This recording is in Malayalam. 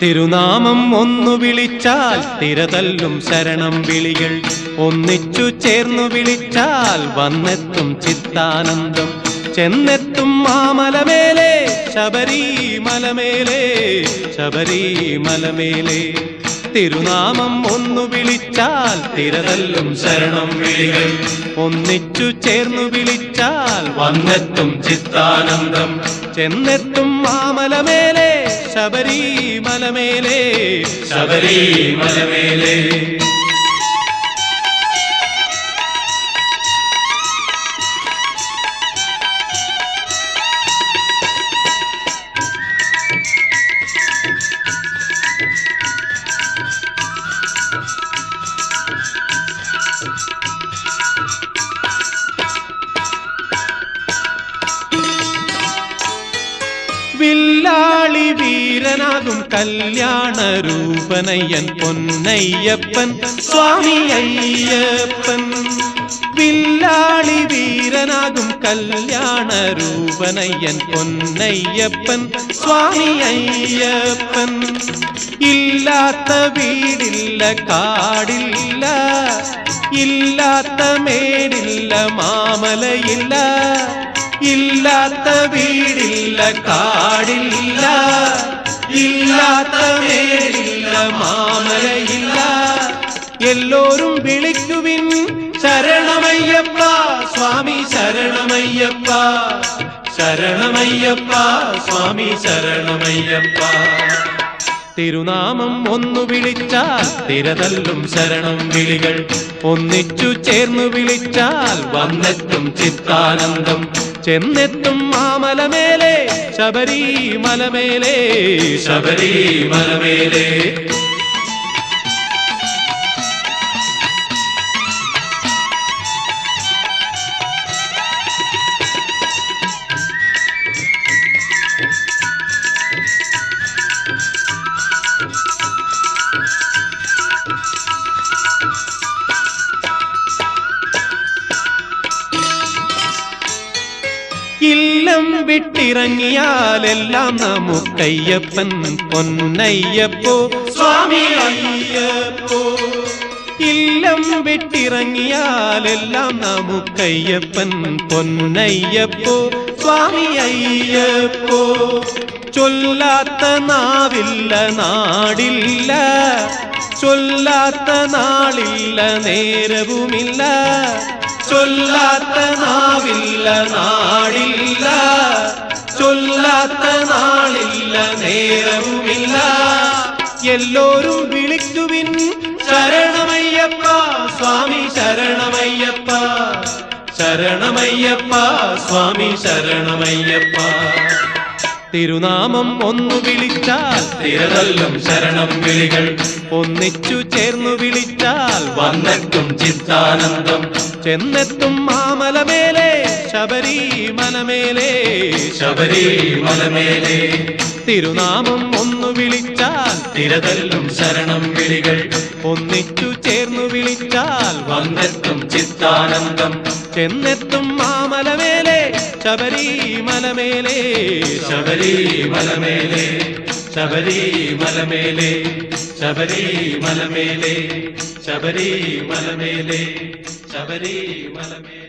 തിരുനാമം ഒന്നു വിളിച്ചാൽ തിരതല്ലും ശരണം വിളികൾ, ഒന്നിച്ചു ചേർന്നു വിളിച്ചാൽ വന്നെത്തും ചിത്താനന്ദം. ചെന്നെത്തും മാമലമേലെ ശബരിമലമേലെ, ശബരിമലമേലെ. തിരുനാമം ഒന്നു വിളിച്ചാൽ തിരതല്ലും ശരണം വിളികൾ, ഒന്നിച്ചു ചേർന്നു വിളിച്ചാൽ വന്നെത്തും ചിത്താനന്ദം. ചെന്നെത്തും മാമലമേലെ ശബരിമലമേലെ, ശബരിമലമേലെ. വില്ലാളി വീരനാകും കല്യാണരൂപനയ്യൻ പൊന്നയ്യപ്പൻ സ്വാമി അയ്യപ്പൻ. വില്ലാളി വീരനാകും കല്യാണരൂപനയ്യൻ പൊന്നയ്യപ്പൻ സ്വാമി അയ്യപ്പൻ. ഇല്ലാത്ത വീടില്ല കാടില്ല, ഇല്ലാത്ത മേടില്ല മാമലയില്ല, ഇല്ലാത്ത വീടില്ല കാടില്ല, ഇല്ലാത്ത മേടില്ല മാമലയില്ല. എല്ലോരും വിളിക്കുവിൻ ശരണമയ്യപ്പ സ്വാമി ശരണമയ്യപ്പ, ശരണമയ്യപ്പ സ്വാമി ശരണമയ്യപ്പ. തിരുനാമം ഒന്നു വിളിച്ചാൽ തിരതല്ലും ശരണം വിളികൾ, ഒന്നിച്ചു ചേർന്നു വിളിച്ചാൽ വന്നെത്തും ചിത്താനന്ദം. ചെന്നെത്തും മാമലമേലെ ശബരിമലമേലെ, ശബരിമലമേലെ. ഇല്ലം വിട്ടിറങ്ങിയാലെല്ലാം നമുക്കയ്യപ്പൻ പൊന്നയ്യപ്പോ സ്വാമി അയ്യപ്പോ. ഇല്ലം വിട്ടിറങ്ങിയാലെല്ലാം നമുക്കയ്യപ്പൻ പൊന്നയ്യപ്പോ സ്വാമി അയ്യപ്പോ. ചൊല്ലാത്ത നാവില്ല നാടില്ല, ചൊല്ലാത്ത നാളില്ല നേരവുമില്ല, ചൊല്ലാത്ത നാവില്ല നാടില്ല, ചൊല്ലാത്ത നാളില്ല നേരവുമില്ല. എല്ലോരും വിളിക്കുവിൻ ശരണമയ്യപ്പ സ്വാമി ശരണമയ്യപ്പ, ശരണമയ്യപ്പ സ്വാമി ശരണമയ്യപ്പ. തിരുനാമം ഒന്നു വിളിച്ചാൽ തിരതല്ലും ശരണം വിളികൾ, ഒന്നിച്ചു ചേർന്നു വിളിച്ചാൽ വന്നെത്തും ചിത്താനന്ദം. ചെന്നെത്തും മാമലമേലെ ശബരിമലമേലെ, ശബരിമലമേലെ. തിരുനാമം ഒന്നു വിളിച്ചാൽ തിരതല്ലും ശരണം വിളികൾ, ഒന്നിച്ചു ചേർന്നു വിളിച്ചാൽ വന്നെത്തും ചിത്താനന്ദം. ചെന്നെത്തും മാമലമേലെ ശബരിമലമേലെ, ശബരിമലമേലെ, ശബരിമലമേലെ, ശബരിമലമേലെ, ശബരിമലമേലെ, ശബരിമലമേലെ.